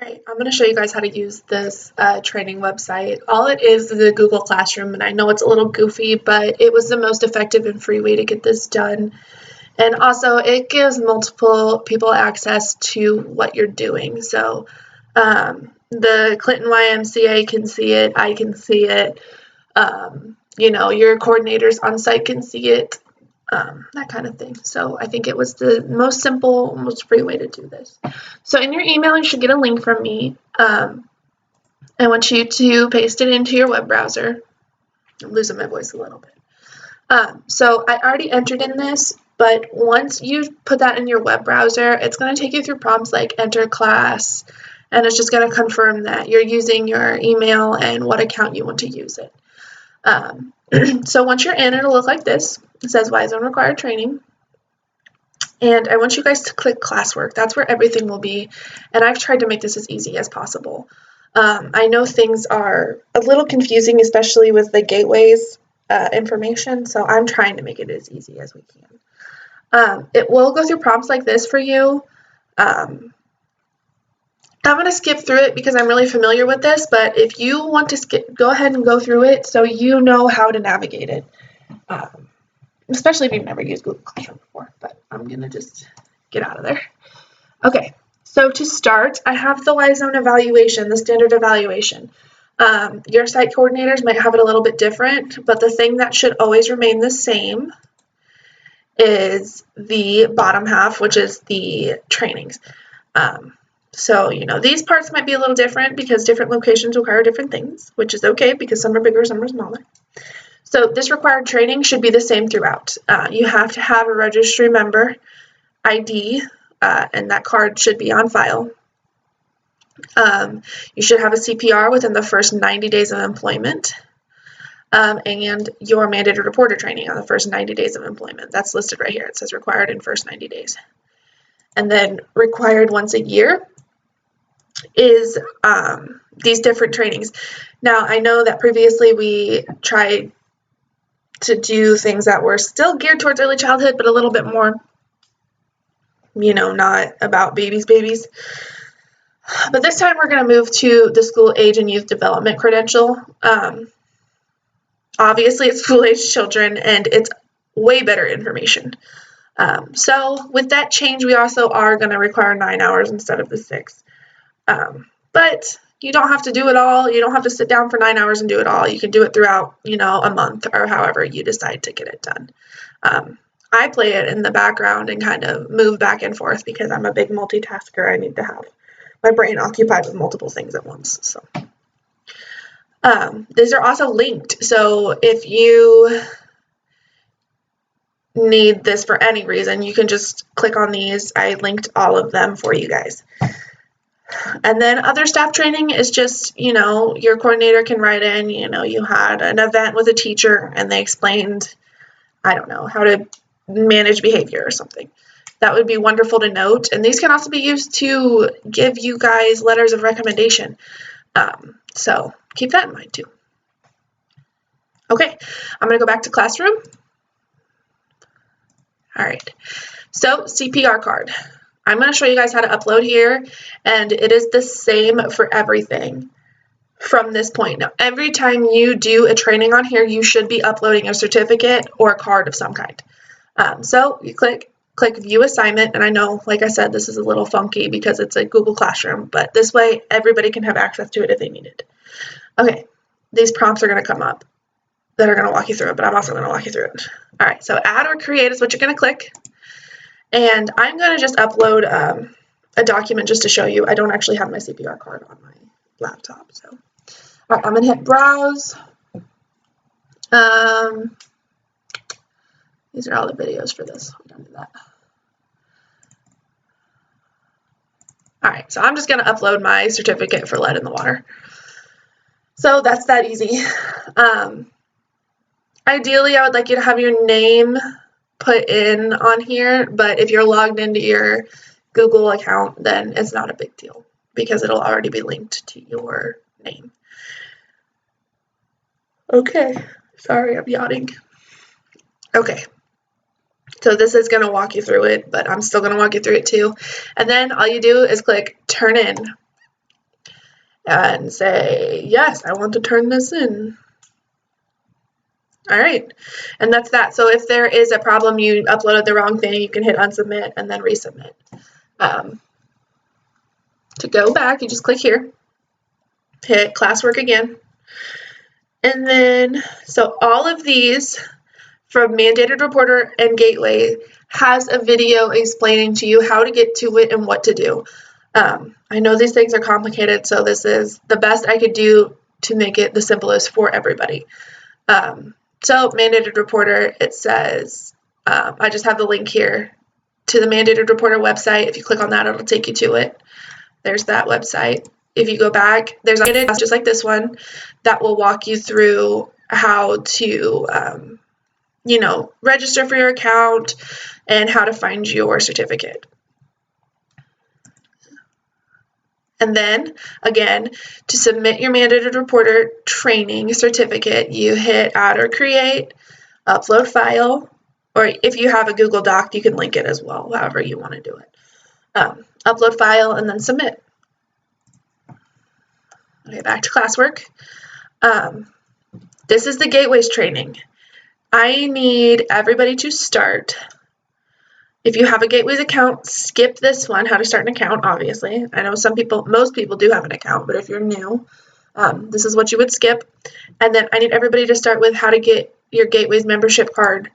Alright, I'm going to show you guys how to use this training website. All it is a Google Classroom, and I know it's a little goofy, but it was the most effective and free way to get this done. And also, it gives multiple people access to what you're doing. So the Clinton YMCA can see it, I can see it, your coordinators on site can see it, that kind of thing. So I think it was the most simple, most free way to do this. So in your email, you should get a link from me. I want you to paste it into your web browser. I'm losing my voice a little bit. So I already entered in this, but once you put that in your web browser, it's going to take you through prompts like enter class, and it's just going to confirm that you're using your email and what account you want to use it. So once you're in, it'll look like this. It says Y-Zone Required Training. And I want you guys to click Classwork. That's where everything will be. And I've tried to make this as easy as possible. I know things are a little confusing, especially with the gateways information. So I'm trying to make it as easy as we can. It will go through prompts like this for you. I'm going to skip through it because I'm really familiar with this, but if you want to go ahead and go through it so you know how to navigate it, especially if you've never used Google Classroom before, but I'm going to just get out of there. Okay, so to start, I have the Y-Zone evaluation, the standard evaluation. Your site coordinators might have it a little bit different, but the thing that should always remain the same is the bottom half, which is the trainings. So, these parts might be a little different because different locations require different things, which is okay because some are bigger, some are smaller. So this required training should be the same throughout. You have to have a registry member ID, and that card should be on file. You should have a CPR within the first 90 days of employment, and your mandated reporter training on the first 90 days of employment. That's listed right here. It says required in first 90 days. And then required once a year is these different trainings. Now, I know that previously we tried to do things that were still geared towards early childhood, but a little bit more, not about babies. But this time we're going to move to the school age and youth development credential. Obviously, it's school age children, and it's way better information. So with that change, we also are going to require 9 hours instead of the 6. But you don't have to do it all. You don't have to sit down for 9 hours and do it all. You can do it throughout, a month or however you decide to get it done. I play it in the background and kind of move back and forth because I'm a big multitasker. I need to have my brain occupied with multiple things at once. So these are also linked. So if you need this for any reason, you can just click on these. I linked all of them for you guys. And then other staff training is just, your coordinator can write in, you had an event with a teacher and they explained, how to manage behavior or something. That would be wonderful to note. And these can also be used to give you guys letters of recommendation. So keep that in mind too. Okay, I'm going to go back to Classroom. All right, so CPR card. I'm going to show you guys how to upload here, and it is the same for everything from this point. Now, every time you do a training on here, you should be uploading a certificate or a card of some kind. So you click View Assignment, and I know, like I said, this is a little funky because it's a Google Classroom, but this way everybody can have access to it if they need it. Okay, these prompts are going to come up that are going to walk you through it, but I'm also going to walk you through it. All right, so Add or Create is what you're going to click. And I'm going to just upload a document just to show you. I don't actually have my CPR card on my laptop. So all right, I'm going to hit Browse. These are all the videos for this. We don't do that. All right, so I'm just going to upload my certificate for lead in the water. So that's that easy. Ideally, I would like you to have your name put in on here, but if you're logged into your Google account, then it's not a big deal because it'll already be linked to your name. Okay, sorry, I'm yawning. Okay, so this is going to walk you through it, but I'm still going to walk you through it too. And then all you do is click Turn In. and say, yes, I want to turn this in. All right, and that's that. So if there is a problem, you uploaded the wrong thing, you can hit unsubmit and then resubmit. To go back, you just click here, hit classwork again, and then, so all of these from Mandated Reporter and Gateway has a video explaining to you how to get to it and what to do. I know these things are complicated, so this is the best I could do to make it the simplest for everybody. So Mandated Reporter, it says, I just have the link here to the Mandated Reporter website. If you click on that, it'll take you to it. There's that website. If you go back, there's a just like this one that will walk you through how to, register for your account and how to find your certificate. And then, again, to submit your Mandated Reporter training certificate, you hit Add or Create, Upload File, or if you have a Google Doc, you can link it as well, however you want to do it. Upload File, and then Submit. Okay, back to classwork. This is the Gateways training. I need everybody to start. If you have a Gateways account, skip this one, how to start an account, obviously. I know most people do have an account, but if you're new, this is what you would skip. And then I need everybody to start with how to get your Gateways membership card.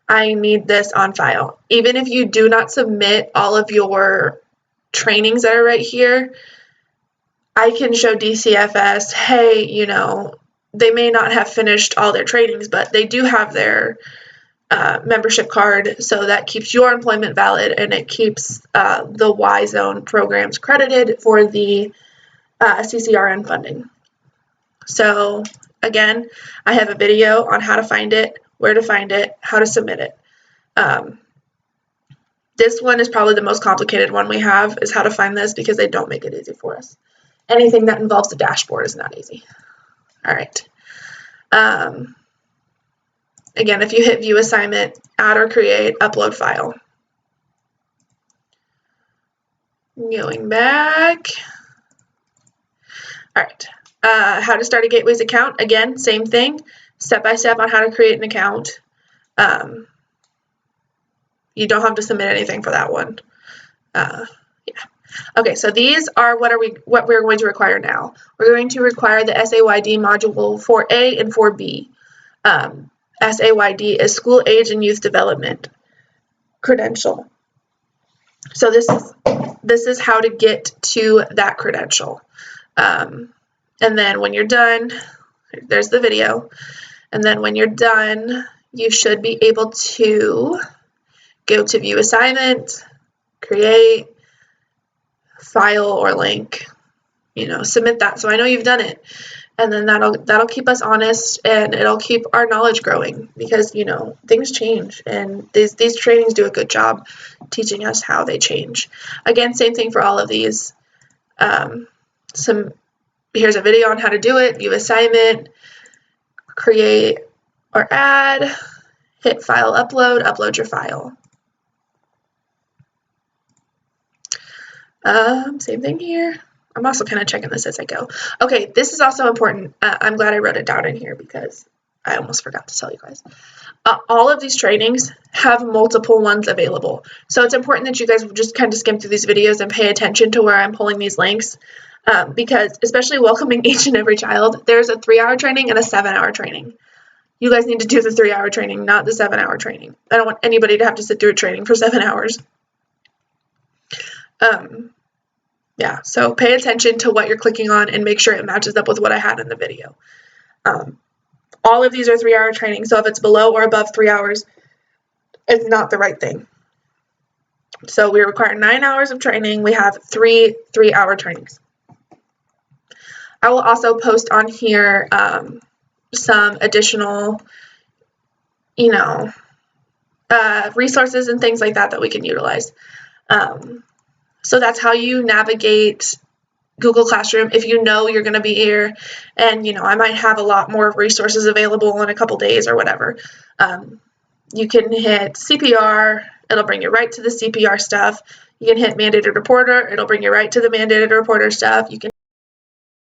I need this on file. Even if you do not submit all of your trainings that are right here, I can show DCFS, hey, they may not have finished all their trainings, but they do have their membership card, so that keeps your employment valid and it keeps the Y-Zone programs credited for the CCRN funding. So again, I have a video on how to find it, where to find it, how to submit it. This one is probably the most complicated one we have, is how to find this, because they don't make it easy for us. Anything that involves the dashboard is not easy. All right. Again, if you hit View Assignment, Add or Create, Upload File. Going back. All right. How to start a Gateways account. Again, same thing. Step-by-step on how to create an account. You don't have to submit anything for that one. Yeah. Okay, so these are what we're going to require now. We're going to require the SAYD module 4A and 4B. SAYD is School Age and Youth Development credential. So this is how to get to that credential. And then when you're done, there's the video. And then when you're done, you should be able to go to View Assignment, Create, File or Link, submit that. So I know you've done it. And then that'll keep us honest, and it'll keep our knowledge growing, because things change, and these trainings do a good job teaching us how they change. Again, same thing for all of these. Here's a video on how to do it. View Assignment, Create or Add, hit File, upload your file. Same thing here. I'm also kind of checking this as I go. Okay, this is also important. I'm glad I wrote it down in here, because I almost forgot to tell you guys. All of these trainings have multiple ones available. So it's important that you guys just kind of skim through these videos and pay attention to where I'm pulling these links. Because especially welcoming each and every child, there's a 3-hour training and a 7-hour training. You guys need to do the 3-hour training, not the 7-hour training. I don't want anybody to have to sit through a training for 7 hours. Yeah, so pay attention to what you're clicking on and make sure it matches up with what I had in the video. All of these are 3-hour training, so if it's below or above 3 hours, it's not the right thing. So we require 9 hours of training. We have 3-hour trainings. I will also post on here some additional, resources and things like that we can utilize. So that's how you navigate Google Classroom. If you know you're going to be here, and I might have a lot more resources available in a couple days or whatever, you can hit CPR. It'll bring you right to the CPR stuff. You can hit Mandated Reporter. It'll bring you right to the Mandated Reporter stuff. You can